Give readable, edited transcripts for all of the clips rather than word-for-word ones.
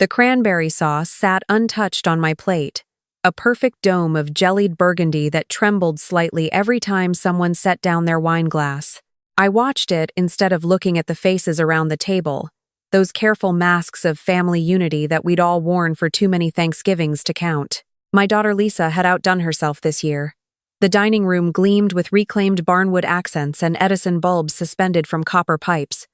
The cranberry sauce sat untouched on my plate, a perfect dome of jellied burgundy that trembled slightly every time someone set down their wine glass. I watched it instead of looking at the faces around the table, those careful masks of family unity that we'd all worn for too many Thanksgivings to count. My daughter Lisa had outdone herself this year. The dining room gleamed with reclaimed barnwood accents and Edison bulbs suspended from copper pipes.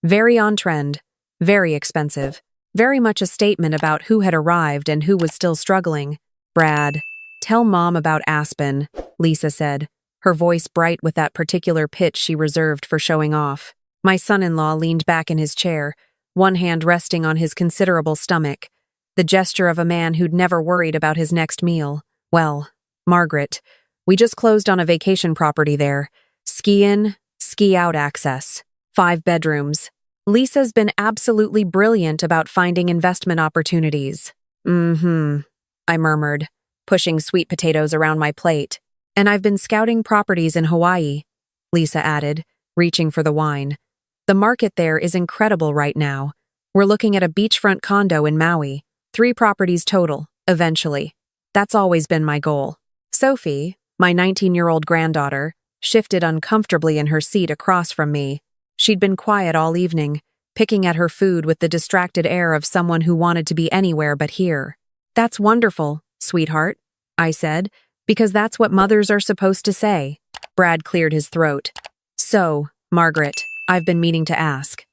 Very on trend, very expensive, very much a statement about who had arrived and who was still struggling. "Brad, tell Mom about Aspen," Lisa said, her voice bright with that particular pitch she reserved for showing off. My son-in-law leaned back in his chair, one hand resting on his considerable stomach, the gesture of a man who'd never worried about his next meal. "Well, Margaret, we just closed on a vacation property there. Ski-in, ski-out access. 5 bedrooms. Lisa's been absolutely brilliant about finding investment opportunities." I murmured, pushing sweet potatoes around my plate. "And I've been scouting properties in Hawaii," Lisa added, reaching for the wine. "The market there is incredible right now. We're looking at a beachfront condo in Maui. 3 properties total, eventually. That's always been my goal." Sophie, my 19-year-old granddaughter, shifted uncomfortably in her seat across from me. She'd been quiet all evening, picking at her food with the distracted air of someone who wanted to be anywhere but here. "That's wonderful, sweetheart," I said, "because that's what mothers are supposed to say." Brad cleared his throat. "So, Margaret, I've been meaning to ask.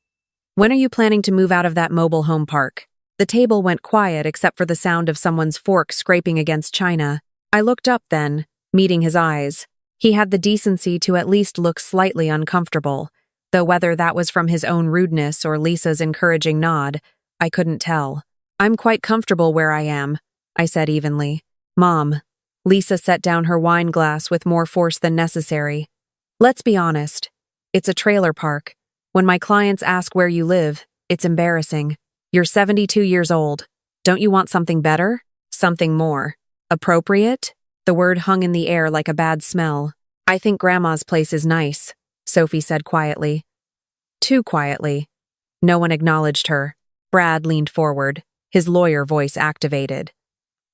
When are you planning to move out of that mobile home park?" The table went quiet except for the sound of someone's fork scraping against china. I looked up then, meeting his eyes. He had the decency to at least look slightly uncomfortable, though whether that was from his own rudeness or Lisa's encouraging nod, I couldn't tell. "I'm quite comfortable where I am," I said evenly. "Mom." Lisa set down her wine glass with more force than necessary. "Let's be honest. It's a trailer park. When my clients ask where you live, it's embarrassing. You're 72 years old. Don't you want something better? Something more appropriate?" The word hung in the air like a bad smell. "I think Grandma's place is nice," Sophie said quietly. Too quietly. No one acknowledged her. Brad leaned forward, his lawyer voice activated.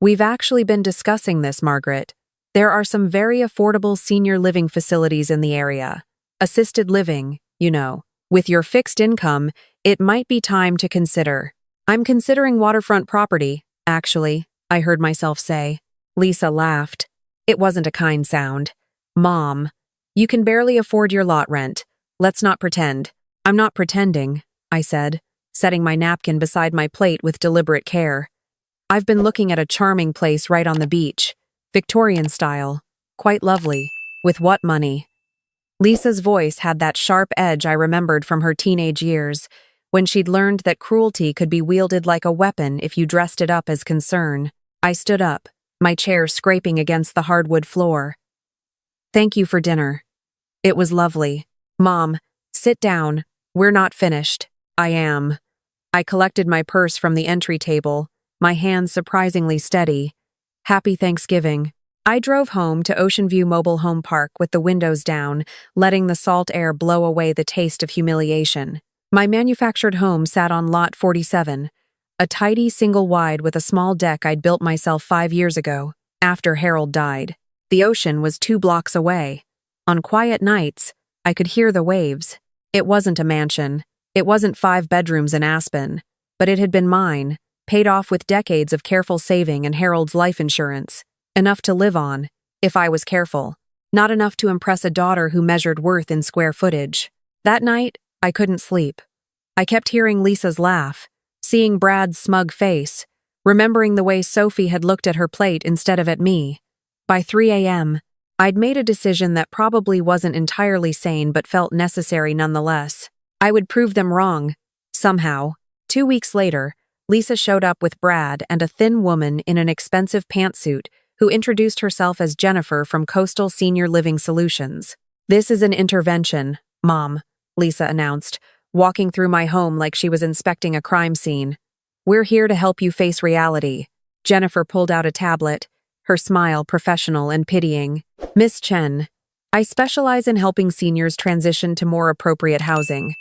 "We've actually been discussing this, Margaret. There are some very affordable senior living facilities in the area. Assisted living, you know. With your fixed income, it might be time to consider." "I'm considering waterfront property, actually," I heard myself say. Lisa laughed. It wasn't a kind sound. "Mom, you can barely afford your lot rent. Let's not pretend." "I'm not pretending," I said, setting my napkin beside my plate with deliberate care. "I've been looking at a charming place right on the beach. Victorian style. Quite lovely. With what money?" Lisa's voice had that sharp edge I remembered from her teenage years, when she'd learned that cruelty could be wielded like a weapon if you dressed it up as concern. I stood up, my chair scraping against the hardwood floor. "Thank you for dinner. It was lovely. Mom, sit down. We're not finished." "I am." I collected my purse from the entry table, my hands surprisingly steady. "Happy Thanksgiving." I drove home to Ocean View Mobile Home Park with the windows down, letting the salt air blow away the taste of humiliation. My manufactured home sat on Lot 47, a tidy single-wide with a small deck I'd built myself 5 years ago, after Harold died. The ocean was 2 blocks away. On quiet nights, I could hear the waves. It wasn't a mansion. It wasn't 5 bedrooms in Aspen, but it had been mine, paid off with decades of careful saving and Harold's life insurance. Enough to live on, if I was careful. Not enough to impress a daughter who measured worth in square footage. That night, I couldn't sleep. I kept hearing Lisa's laugh, seeing Brad's smug face, remembering the way Sophie had looked at her plate instead of at me. By 3 a.m., I'd made a decision that probably wasn't entirely sane but felt necessary nonetheless. I would prove them wrong, somehow. 2 weeks later, Lisa showed up with Brad and a thin woman in an expensive pantsuit who introduced herself as Jennifer from Coastal Senior Living Solutions. "This is an intervention, Mom," Lisa announced, walking through my home like she was inspecting a crime scene. "We're here to help you face reality." Jennifer pulled out a tablet, her smile professional and pitying. "Miss Chen, I specialize in helping seniors transition to more appropriate housing.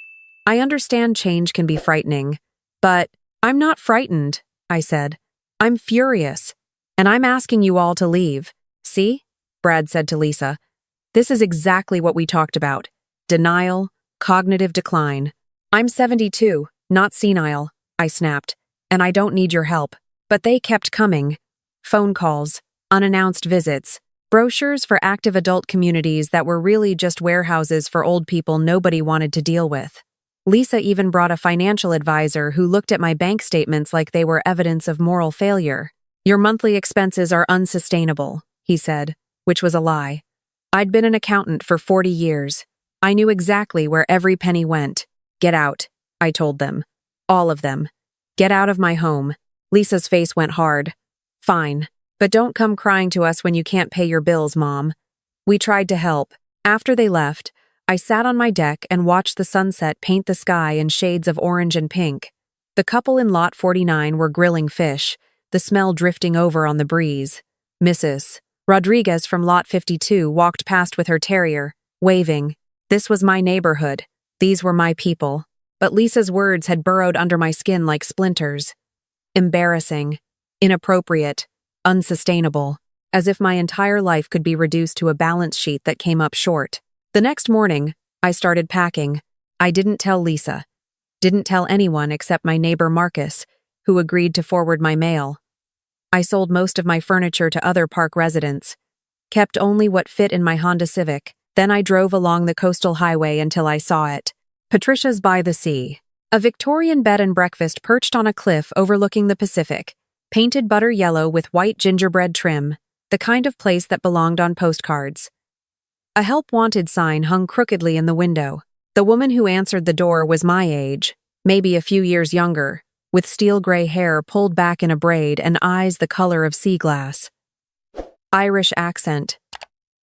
I understand change can be frightening, but I'm not frightened," I said. I'm furious. And I'm asking you all to leave. See? Brad said to Lisa. This is exactly what we talked about. Denial, cognitive decline. I'm 72, not senile, I snapped. And I don't need your help. But they kept coming. Phone calls, unannounced visits, brochures for active adult communities that were really just warehouses for old people nobody wanted to deal with. Lisa even brought a financial advisor who looked at my bank statements like they were evidence of moral failure. Your monthly expenses are unsustainable, he said, which was a lie. I'd been an accountant for 40 years. I knew exactly where every penny went. Get out, I told them. All of them. Get out of my home. Lisa's face went hard. Fine. But don't come crying to us when you can't pay your bills, Mom. We tried to help. After they left, I sat on my deck and watched the sunset paint the sky in shades of orange and pink. The couple in Lot 49 were grilling fish, the smell drifting over on the breeze. Mrs. Rodriguez from Lot 52 walked past with her terrier, waving. This was my neighborhood. These were my people. But Lisa's words had burrowed under my skin like splinters. Embarrassing. Inappropriate. Unsustainable. As if my entire life could be reduced to a balance sheet that came up short. The next morning, I started packing. I didn't tell Lisa. Didn't tell anyone except my neighbor Marcus, who agreed to forward my mail. I sold most of my furniture to other park residents. Kept only what fit in my Honda Civic. Then I drove along the coastal highway until I saw it. Patricia's by the Sea. A Victorian bed and breakfast perched on a cliff overlooking the Pacific. Painted butter yellow with white gingerbread trim, the kind of place that belonged on postcards. A help wanted sign hung crookedly in the window. The woman who answered the door was my age, maybe a few years younger, with steel gray hair pulled back in a braid and eyes the color of sea glass. Irish accent.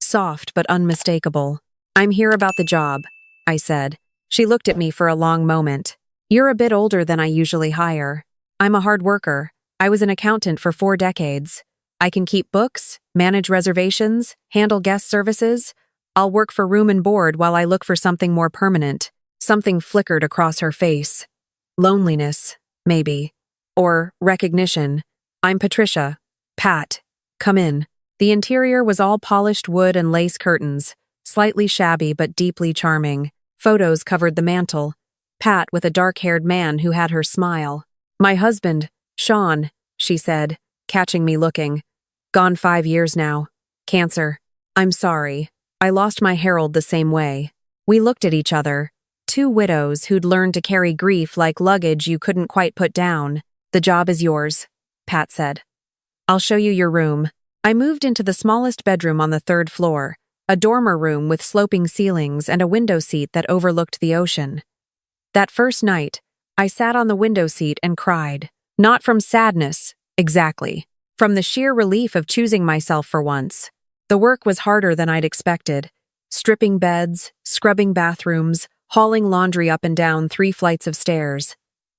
Soft but unmistakable. I'm here about the job, I said. She looked at me for a long moment. You're a bit older than I usually hire. I'm a hard worker. I was an accountant for 4 decades. I can keep books, manage reservations, handle guest services. I'll work for room and board while I look for something more permanent. Something flickered across her face. Loneliness, maybe. Or recognition. I'm Patricia. Pat. Come in. The interior was all polished wood and lace curtains, slightly shabby but deeply charming. Photos covered the mantel. Pat with a dark-haired man who had her smile. My husband, Sean, she said, catching me looking. Gone 5 years now. Cancer. I'm sorry. I lost my Harold the same way. We looked at each other. 2 widows who'd learned to carry grief like luggage you couldn't quite put down. The job is yours, Pat said. I'll show you your room. I moved into the smallest bedroom on the 3rd floor, a dormer room with sloping ceilings and a window seat that overlooked the ocean. That first night, I sat on the window seat and cried. Not from sadness, exactly. From the sheer relief of choosing myself for once. The work was harder than I'd expected. Stripping beds, scrubbing bathrooms, hauling laundry up and down 3 flights of stairs.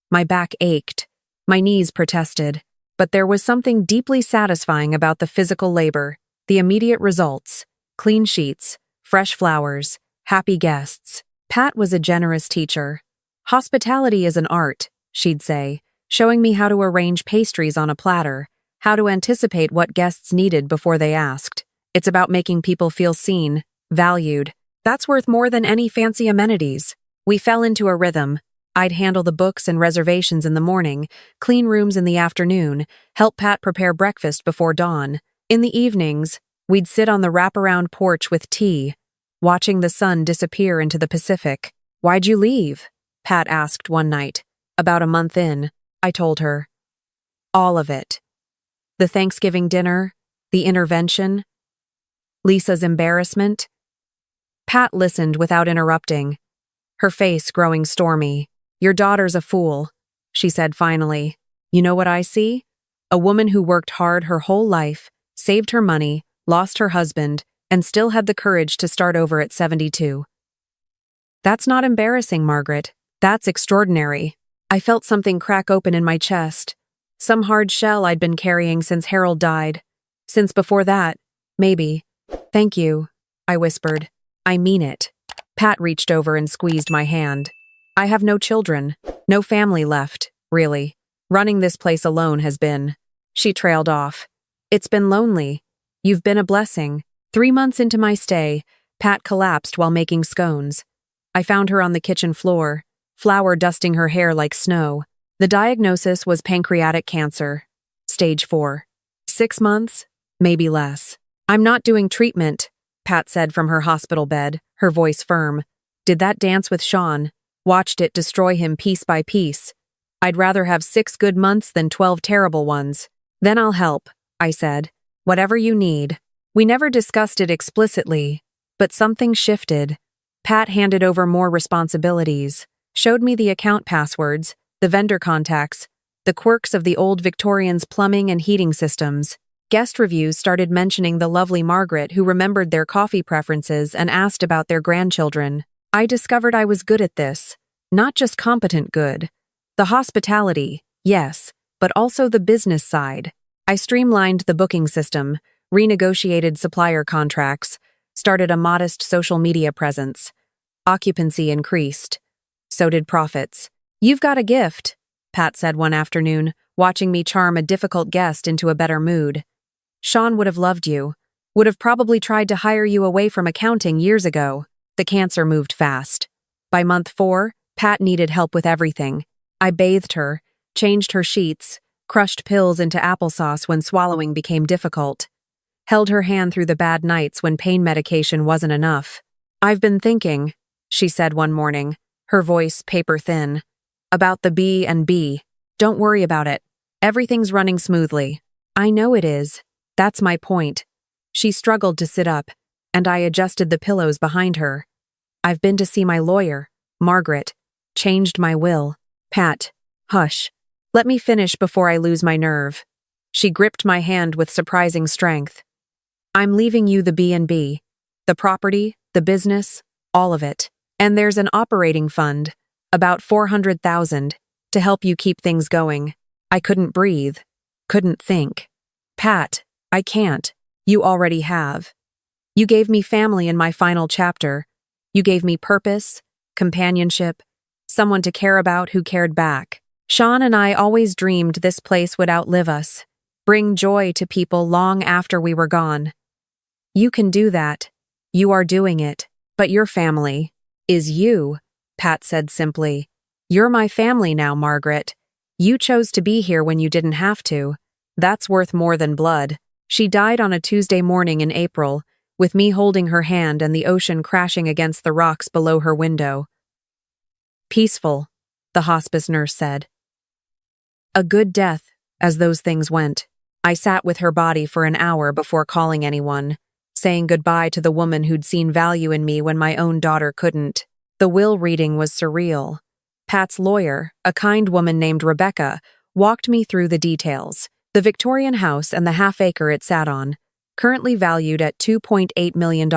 My back ached. My knees protested. But there was something deeply satisfying about the physical labor, the immediate results. Clean sheets, fresh flowers, happy guests. Pat was a generous teacher. Hospitality is an art, she'd say, showing me how to arrange pastries on a platter, how to anticipate what guests needed before they asked. It's about making people feel seen, valued. That's worth more than any fancy amenities. We fell into a rhythm. I'd handle the books and reservations in the morning, clean rooms in the afternoon, help Pat prepare breakfast before dawn. In the evenings, we'd sit on the wraparound porch with tea, watching the sun disappear into the Pacific. Why'd you leave? Pat asked one night. About a month in, I told her. All of it. The Thanksgiving dinner, the intervention, Lisa's embarrassment. Pat listened without interrupting, her face growing stormy. Your daughter's a fool, she said finally. You know what I see? A woman who worked hard her whole life, saved her money, lost her husband, and still had the courage to start over at 72. That's not embarrassing, Margaret. That's extraordinary. I felt something crack open in my chest. Some hard shell I'd been carrying since Harold died. Since before that, maybe. Thank you, I whispered. I mean it. Pat reached over and squeezed my hand. I have no children, no family left, really. Running this place alone has been. She trailed off. It's been lonely. You've been a blessing. 3 months into my stay, Pat collapsed while making scones. I found her on the kitchen floor, flour dusting her hair like snow. The diagnosis was pancreatic cancer. Stage 4. 6 months? Maybe less. I'm not doing treatment, Pat said from her hospital bed, her voice firm. Did that dance with Sean. Watched it destroy him piece by piece. I'd rather have 6 good months than 12 terrible ones. Then I'll help, I said. Whatever you need. We never discussed it explicitly, but something shifted. Pat handed over more responsibilities, showed me the account passwords, the vendor contacts, the quirks of the old Victorians' plumbing and heating systems. Guest reviews started mentioning the lovely Margaret who remembered their coffee preferences and asked about their grandchildren. I discovered I was good at this. Not just competent good. The hospitality, yes, but also the business side. I streamlined the booking system, renegotiated supplier contracts, started a modest social media presence. Occupancy increased. So did profits. You've got a gift, Pat said one afternoon, watching me charm a difficult guest into a better mood. Sean would have loved you. Would have probably tried to hire you away from accounting years ago. The cancer moved fast. By month 4, Pat needed help with everything. I bathed her, changed her sheets, crushed pills into applesauce when swallowing became difficult. Held her hand through the bad nights when pain medication wasn't enough. I've been thinking, she said one morning, her voice paper thin, about the B&B. Don't worry about it. Everything's running smoothly. I know it is. That's my point. She struggled to sit up, and I adjusted the pillows behind her. I've been to see my lawyer, Margaret. Changed my will. Pat, hush. Let me finish before I lose my nerve. She gripped my hand with surprising strength. I'm leaving you the B&B. The property, the business, all of it. And there's an operating fund, about $400,000, to help you keep things going. I couldn't breathe. Couldn't think. Pat, I can't. You already have. You gave me family in my final chapter. You gave me purpose, companionship, someone to care about who cared back. Sean and I always dreamed this place would outlive us, bring joy to people long after we were gone. You can do that. You are doing it. But your family is you, Pat said simply. You're my family now, Margaret. You chose to be here when you didn't have to. That's worth more than blood. She died on a Tuesday morning in April, with me holding her hand and the ocean crashing against the rocks below her window. Peaceful, the hospice nurse said. A good death, as those things went. I sat with her body for an hour before calling anyone, saying goodbye to the woman who'd seen value in me when my own daughter couldn't. The will reading was surreal. Pat's lawyer, a kind woman named Rebecca, walked me through the details. The Victorian house and the half-acre it sat on, currently valued at $2.8 million.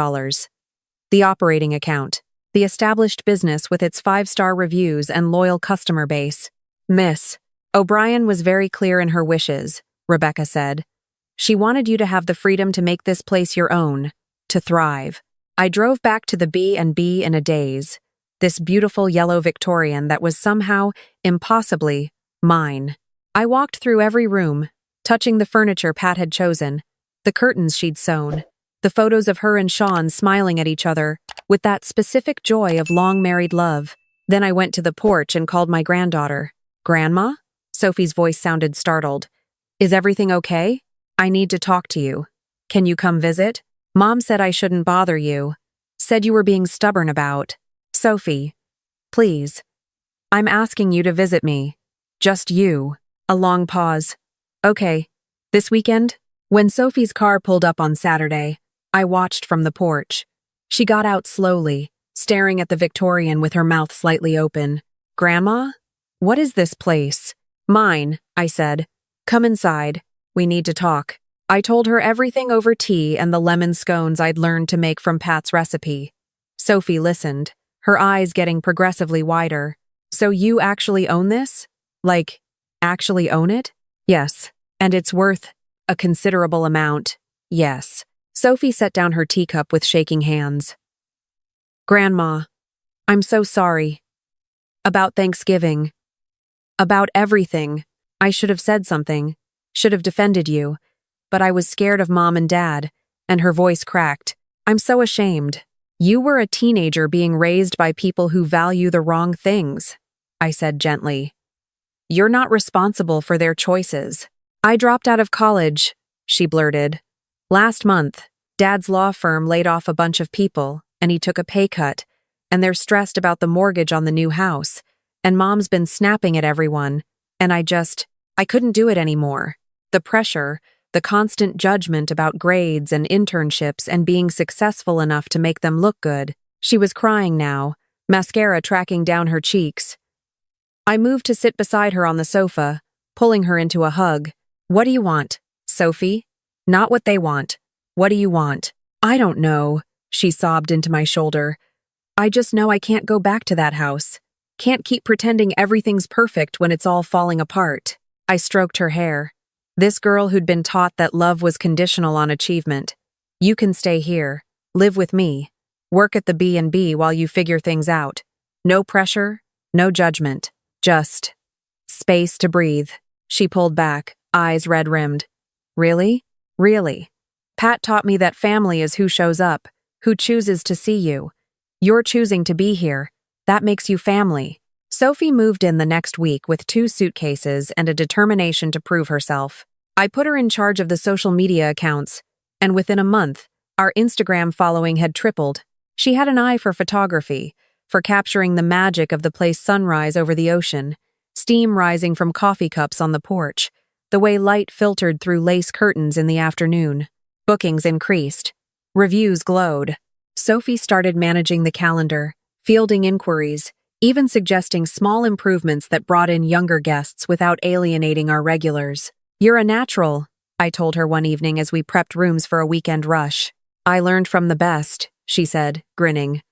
The operating account. The established business with its 5-star reviews and loyal customer base. Miss O'Brien was very clear in her wishes, Rebecca said. She wanted you to have the freedom to make this place your own, to thrive. I drove back to the B&B in a daze. This beautiful yellow Victorian that was somehow, impossibly, mine. I walked through every room, touching the furniture Pat had chosen, the curtains she'd sewn, the photos of her and Sean smiling at each other, with that specific joy of long married love. Then I went to the porch and called my granddaughter. Grandma? Sophie's voice sounded startled. Is everything okay? I need to talk to you. Can you come visit? Mom said I shouldn't bother you. Said you were being stubborn about. Sophie, please. I'm asking you to visit me. Just you. A long pause. Okay. This weekend? When Sophie's car pulled up on Saturday, I watched from the porch. She got out slowly, staring at the Victorian with her mouth slightly open. Grandma? What is this place? Mine, I said. Come inside. We need to talk. I told her everything over tea and the lemon scones I'd learned to make from Pat's recipe. Sophie listened, her eyes getting progressively wider. So you actually own this? Like, actually own it? Yes. And it's worth a considerable amount. Yes. Sophie set down her teacup with shaking hands. Grandma, I'm so sorry. About Thanksgiving. About everything. I should have said something, should have defended you, but I was scared of Mom and Dad, and her voice cracked. I'm so ashamed. You were a teenager being raised by people who value the wrong things, I said gently. You're not responsible for their choices. I dropped out of college, she blurted. Last month, Dad's law firm laid off a bunch of people, and he took a pay cut, and they're stressed about the mortgage on the new house, and Mom's been snapping at everyone, and I couldn't do it anymore. The pressure, the constant judgment about grades and internships and being successful enough to make them look good. She was crying now, mascara tracking down her cheeks. I moved to sit beside her on the sofa, pulling her into a hug. What do you want, Sophie? Not what they want. What do you want? I don't know, she sobbed into my shoulder. I just know I can't go back to that house. Can't keep pretending everything's perfect when it's all falling apart. I stroked her hair. This girl who'd been taught that love was conditional on achievement. You can stay here, live with me, work at the B&B while you figure things out. No pressure, no judgment, just space to breathe. She pulled back, eyes red-rimmed. Really? Really? Pat taught me that family is who shows up, who chooses to see you. You're choosing to be here. That makes you family. Sophie moved in the next week with 2 suitcases and a determination to prove herself. I put her in charge of the social media accounts, and within a month, our Instagram following had tripled. She had an eye for photography, for capturing the magic of the place sunrise over the ocean, steam rising from coffee cups on the porch, the way light filtered through lace curtains in the afternoon. Bookings increased. Reviews glowed. Sophie started managing the calendar, fielding inquiries, even suggesting small improvements that brought in younger guests without alienating our regulars. You're a natural, I told her one evening as we prepped rooms for a weekend rush. I learned from the best, she said, grinning.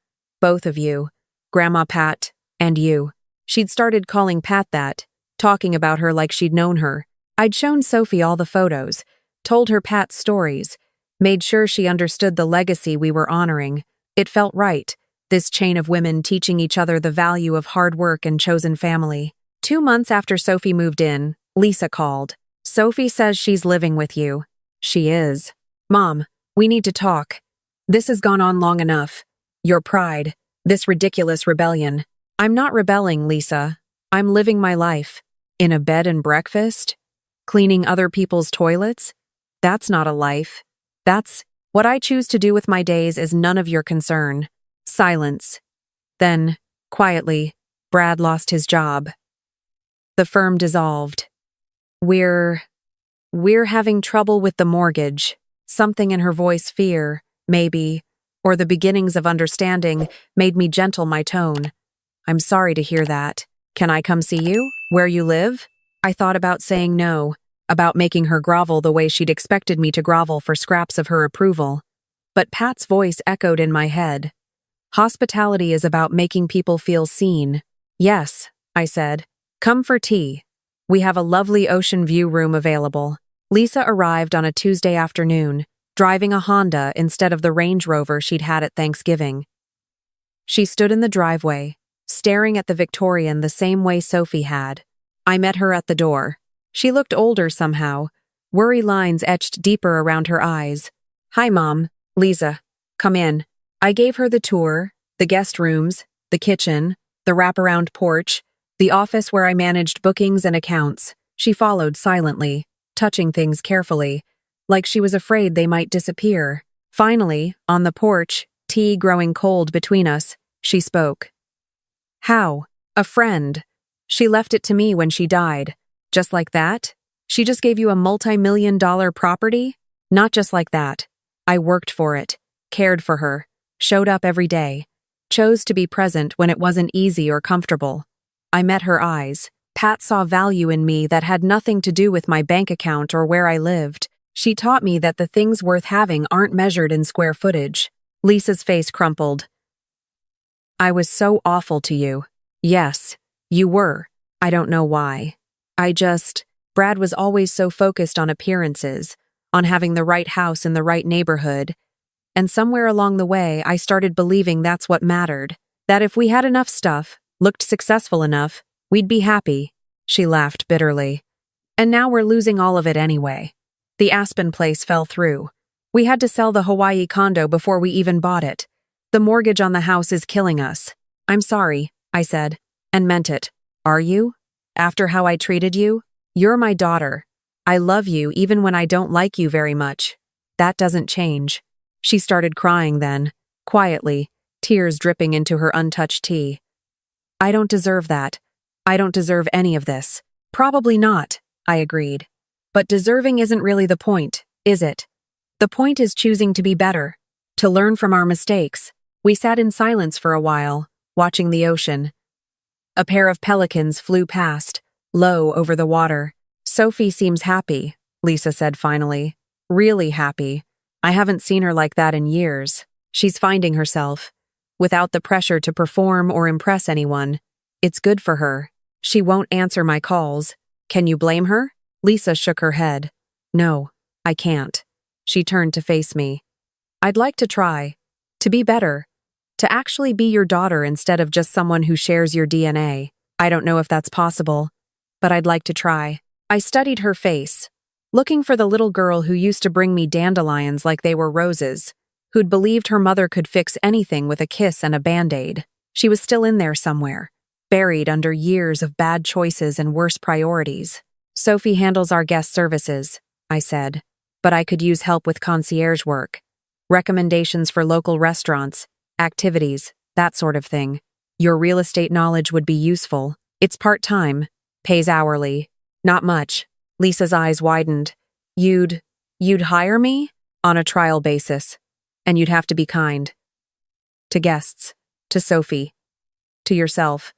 Both of you. Grandma Pat, and you. She'd started calling Pat that, talking about her like she'd known her. I'd shown Sophie all the photos, told her Pat's stories, made sure she understood the legacy we were honoring. It felt right, this chain of women teaching each other the value of hard work and chosen family. 2 months after Sophie moved in, Lisa called. Sophie says she's living with you. She is. Mom, we need to talk. This has gone on long enough. Your pride, this ridiculous rebellion. I'm not rebelling, Lisa. I'm living my life. In a bed and breakfast? Cleaning other people's toilets? That's not a life. That's what I choose to do with my days is none of your concern. Silence. Then, quietly, Brad lost his job. The firm dissolved. We're having trouble with the mortgage. Something in her voice, fear, maybe, or the beginnings of understanding, made me gentle my tone. I'm sorry to hear that. Can I come see you? Where you live? I thought about saying no, about making her grovel the way she'd expected me to grovel for scraps of her approval. But Pat's voice echoed in my head. Hospitality is about making people feel seen. Yes, I said. Come for tea. We have a lovely ocean view room available. Lisa arrived on a Tuesday afternoon, driving a Honda instead of the Range Rover she'd had at Thanksgiving. She stood in the driveway, staring at the Victorian the same way Sophie had. I met her at the door. She looked older somehow, worry lines etched deeper around her eyes. Hi, Mom. Lisa. Come in. I gave her the tour, the guest rooms, the kitchen, the wraparound porch, the office where I managed bookings and accounts. She followed silently, touching things carefully, like she was afraid they might disappear. Finally, on the porch, tea growing cold between us, she spoke. How? A friend. She left it to me when she died. Just like that? She just gave you a multi-million-dollar property? Not just like that. I worked for it, cared for her, showed up every day, chose to be present when it wasn't easy or comfortable. I met her eyes. Pat saw value in me that had nothing to do with my bank account or where I lived. She taught me that the things worth having aren't measured in square footage. Lisa's face crumpled. I was so awful to you. Yes, you were. I don't know why. Brad was always so focused on appearances, on having the right house in the right neighborhood. And somewhere along the way, I started believing that's what mattered. That if we had enough stuff, looked successful enough, we'd be happy. She laughed bitterly. And now we're losing all of it anyway. The Aspen place fell through. We had to sell the Hawaii condo before we even bought it. The mortgage on the house is killing us. I'm sorry, I said, and meant it. Are you? After how I treated you? You're my daughter. I love you even when I don't like you very much. That doesn't change. She started crying then, quietly, tears dripping into her untouched tea. I don't deserve that. I don't deserve any of this. Probably not, I agreed. But deserving isn't really the point, is it? The point is choosing to be better, to learn from our mistakes. We sat in silence for a while, watching the ocean. A pair of pelicans flew past, low over the water. Sophie seems happy, Lisa said finally. Really happy. I haven't seen her like that in years. She's finding herself. Without the pressure to perform or impress anyone. It's good for her. She won't answer my calls. Can you blame her? Lisa shook her head. No, I can't. She turned to face me. I'd like to try. To be better. To actually be your daughter instead of just someone who shares your DNA. I don't know if that's possible, but I'd like to try. I studied her face, looking for the little girl who used to bring me dandelions like they were roses, who'd believed her mother could fix anything with a kiss and a Band-Aid. She was still in there somewhere, buried under years of bad choices and worse priorities. Sophie handles our guest services, I said, but I could use help with concierge work, recommendations for local restaurants, activities, that sort of thing. Your real estate knowledge would be useful. It's part-time, pays hourly. Not much. Lisa's eyes widened. You'd hire me? On a trial basis. And you'd have to be kind. To guests. To Sophie. To yourself.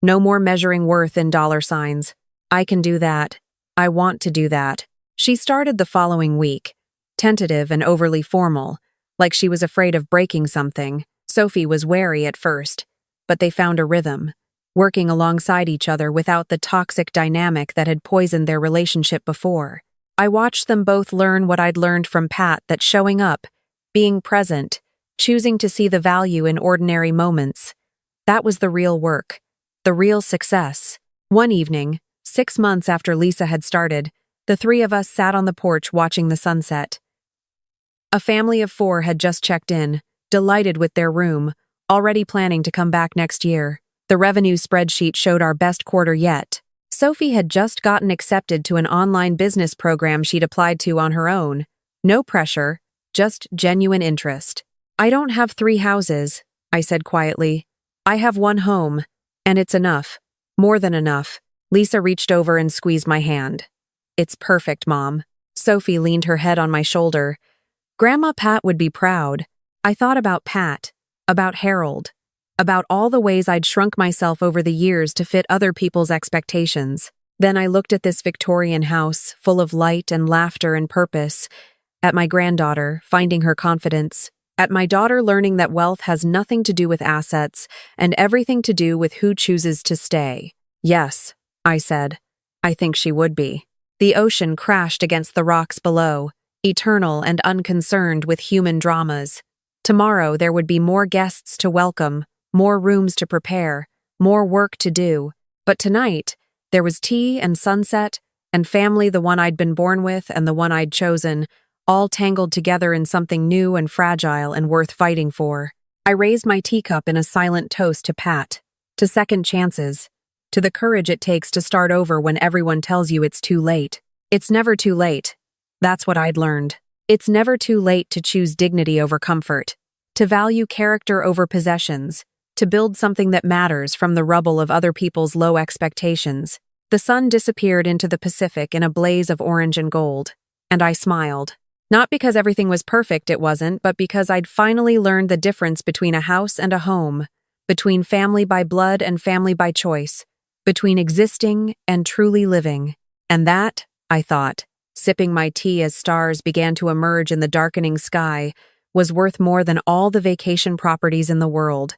No more measuring worth in dollar signs. I can do that. I want to do that. She started the following week. Tentative and overly formal. Like she was afraid of breaking something. Sophie was wary at first. But they found a rhythm. Working alongside each other without the toxic dynamic that had poisoned their relationship before. I watched them both learn what I'd learned from Pat, that showing up, being present, choosing to see the value in ordinary moments. That was the real work, the real success. One evening, 6 months after Lisa had started, the three of us sat on the porch watching the sunset. A family of 4 had just checked in, delighted with their room, already planning to come back next year. The revenue spreadsheet showed our best quarter yet. Sophie had just gotten accepted to an online business program she'd applied to on her own. No pressure, just genuine interest. I don't have 3 houses, I said quietly. I have 1 home, and it's enough. More than enough. Lisa reached over and squeezed my hand. It's perfect, Mom. Sophie leaned her head on my shoulder. Grandma Pat would be proud. I thought about Pat, about Harold, about all the ways I'd shrunk myself over the years to fit other people's expectations. Then I looked at this Victorian house, full of light and laughter and purpose, at my granddaughter, finding her confidence, at my daughter learning that wealth has nothing to do with assets and everything to do with who chooses to stay. Yes, I said. I think she would be. The ocean crashed against the rocks below, eternal and unconcerned with human dramas. Tomorrow there would be more guests to welcome, more rooms to prepare, more work to do. But tonight, there was tea and sunset, and family, the one I'd been born with and the one I'd chosen, all tangled together in something new and fragile and worth fighting for. I raised my teacup in a silent toast to Pat, to second chances, to the courage it takes to start over when everyone tells you it's too late. It's never too late. That's what I'd learned. It's never too late to choose dignity over comfort, to value character over possessions, to build something that matters from the rubble of other people's low expectations. The sun disappeared into the Pacific in a blaze of orange and gold, and I smiled. Not because everything was perfect, it wasn't, but because I'd finally learned the difference between a house and a home, between family by blood and family by choice, between existing and truly living. And that, I thought, sipping my tea as stars began to emerge in the darkening sky, was worth more than all the vacation properties in the world.